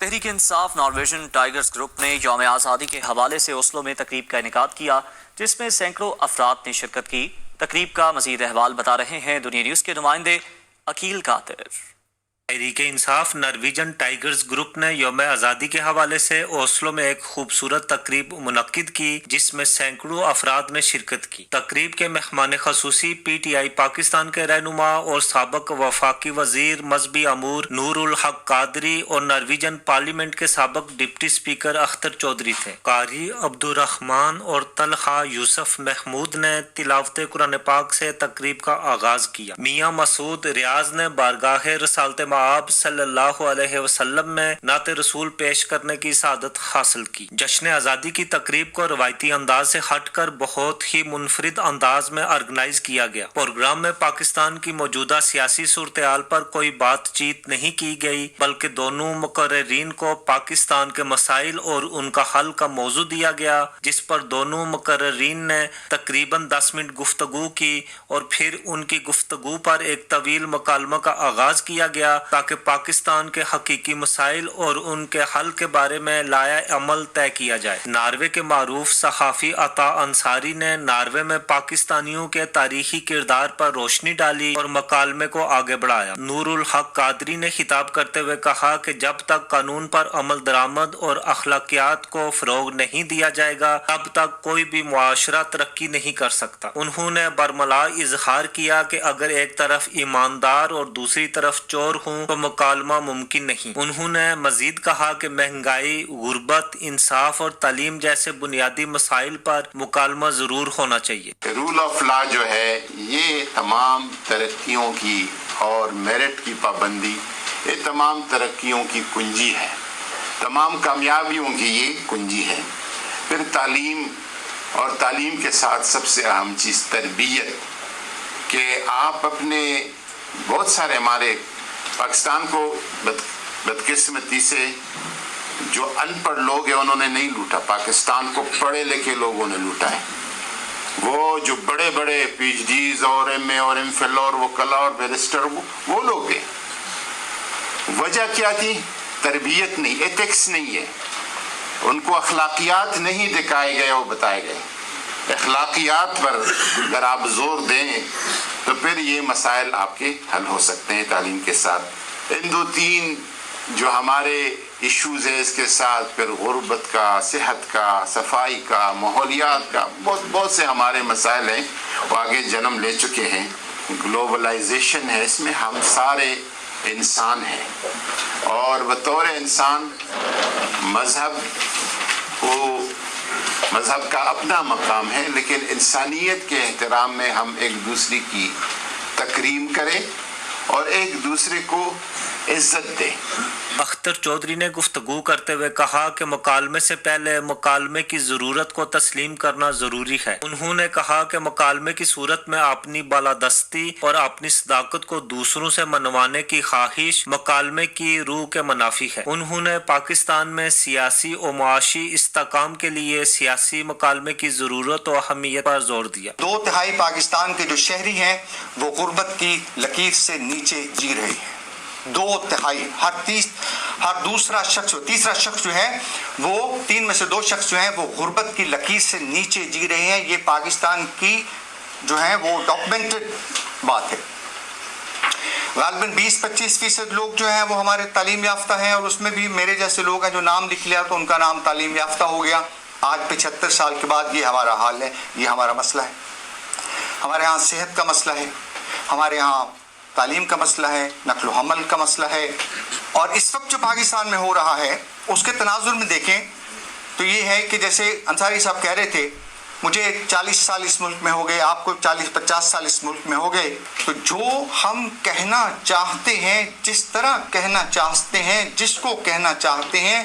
Tehreek Insaf Norwegian tigers group نے یوم آزادی کے حوالے سے اوسلو میں تقریب کا انعقاد کیا، جس میں سینکڑوں افراد نے شرکت کی۔ تقریب کا مزید احوال بتا رہے ہیں دنیا نیوز کے نمائندے عقیل قادر۔ Tehreek Insaf Norwegian tigers group نے یوم آزادی کے حوالے سے اوسلو میں ایک خوبصورت تقریب منعقد کی، جس میں سینکڑوں افراد نے شرکت کی۔ تقریب کے مہمان خصوصی پی ٹی آئی پاکستان کے رہنما اور سابق وفاقی وزیر مذہبی امور نور الحق قادری اور نارویجن پارلیمنٹ کے سابق ڈپٹی اسپیکر اختر چودھری تھے۔ قاری عبدالرحمان اور طلحہ یوسف محمود نے تلاوت قرآن پاک سے تقریب کا آغاز کیا۔ میاں مسعود ریاض نے بارگاہ رسالت آپ صلی اللہ علیہ وسلم میں نعت رسول پیش کرنے کی سعادت حاصل کی۔ جشن آزادی کی تقریب کو روایتی انداز سے ہٹ کر بہت ہی منفرد انداز میں آرگنائز کیا گیا۔ پروگرام میں پاکستان کی موجودہ سیاسی صورتحال پر کوئی بات چیت نہیں کی گئی، بلکہ دونوں مقررین کو پاکستان کے مسائل اور ان کا حل کا موضوع دیا گیا، جس پر دونوں مقررین نے تقریباً 10 منٹ گفتگو کی اور پھر ان کی گفتگو پر ایک طویل مکالمہ کا آغاز کیا گیا تاکہ پاکستان کے حقیقی مسائل اور ان کے حل کے بارے میں لائحہ عمل طے کیا جائے۔ ناروے کے معروف صحافی عطا انصاری نے ناروے میں پاکستانیوں کے تاریخی کردار پر روشنی ڈالی اور مکالمے کو آگے بڑھایا۔ نور الحق قادری نے خطاب کرتے ہوئے کہا کہ جب تک قانون پر عمل درآمد اور اخلاقیات کو فروغ نہیں دیا جائے گا، تب تک کوئی بھی معاشرہ ترقی نہیں کر سکتا۔ انہوں نے برملا اظہار کیا کہ اگر ایک طرف ایماندار اور دوسری طرف چور ہوں تو مکالمہ ممکن نہیں۔ انہوں نے مزید کہا کہ مہنگائی، غربت، انصاف اور تعلیم جیسے بنیادی مسائل پر مکالمہ ضرور ہونا چاہیے۔ رول آف لا جو ہے، یہ تمام ترقیوں کی اور میرٹ کی پابندی، یہ تمام ترقیوں کی کنجی ہے، تمام کامیابیوں کی یہ کنجی ہے۔ پھر تعلیم، اور تعلیم کے ساتھ سب سے اہم چیز تربیت، کہ آپ اپنے بہت سارے ہمارے پاکستان کو بدقسمتی سے جو ان پڑھ لوگ ہیں انہوں نے نہیں لوٹا، پاکستان کو پڑھے لکھے لوگوں نے لوٹا ہے۔ وہ جو بڑے بڑے پی ایچ ڈیز اور ایم اے اور ایم فل اور وکلا اور بیرسٹر، وہ لوگ ہیں۔ وجہ کیا تھی؟ تربیت نہیں، ایتھکس نہیں ہے، ان کو اخلاقیات نہیں دکھائے گئے اور بتائے گئے۔ اخلاقیات پر اگر آپ زور دیں تو پھر یہ مسائل آپ کے حل ہو سکتے ہیں تعلیم کے ساتھ۔ ان دو تین جو ہمارے ایشوز ہیں، اس کے ساتھ پھر غربت کا، صحت کا، صفائی کا، ماحولیات کا، بہت سے ہمارے مسائل ہیں، وہ آگے جنم لے چکے ہیں۔ گلوبلائزیشن ہے، اس میں ہم سارے انسان ہیں، اور بطور انسان مذہب کا اپنا مقام ہے، لیکن انسانیت کے احترام میں ہم ایک دوسرے کی تکریم کریں اور ایک دوسرے کو عزت دیں۔ اختر چودھری نے گفتگو کرتے ہوئے کہا کہ مکالمے سے پہلے مکالمے کی ضرورت کو تسلیم کرنا ضروری ہے۔ انہوں نے کہا کہ مکالمے کی صورت میں اپنی بالادستی اور اپنی صداقت کو دوسروں سے منوانے کی خواہش مکالمے کی روح کے منافی ہے۔ انہوں نے پاکستان میں سیاسی و معاشی استحکام کے لیے سیاسی مکالمے کی ضرورت و اہمیت پر زور دیا۔ 2/3 پاکستان کے جو شہری ہیں وہ غربت کی لکیر سے نیچے جی رہے ہیں۔ 2/3، ہر دوسرا شخص، تیسرا شخص جو ہے وہ 3 میں سے 2 شخص جو ہیں وہ غربت کی لکیر سے نیچے جی رہے ہیں۔ یہ پاکستان کی جو ہے وہ ڈاکومنٹڈ بات ہے۔ غالباً 20-25% لوگ جو ہیں وہ ہمارے تعلیم یافتہ ہیں، اور اس میں بھی میرے جیسے لوگ ہیں جو نام لکھ لیا تو ان کا نام تعلیم یافتہ ہو گیا۔ آج 75 سال کے بعد یہ ہمارا حال ہے، یہ ہمارا مسئلہ ہے۔ ہمارے ہاں صحت کا مسئلہ ہے، ہمارے ہاں تعلیم کا مسئلہ ہے، نقل و حمل کا مسئلہ ہے، اور اس وقت جو پاکستان میں ہو رہا ہے اس کے تناظر میں دیکھیں تو یہ ہے کہ جیسے انصاری صاحب کہہ رہے تھے، مجھے 40 سال اس ملک میں ہو گئے، آپ کو 40-50 سال اس ملک میں ہو گئے، تو جو ہم کہنا چاہتے ہیں، جس طرح کہنا چاہتے ہیں، جس کو کہنا چاہتے ہیں،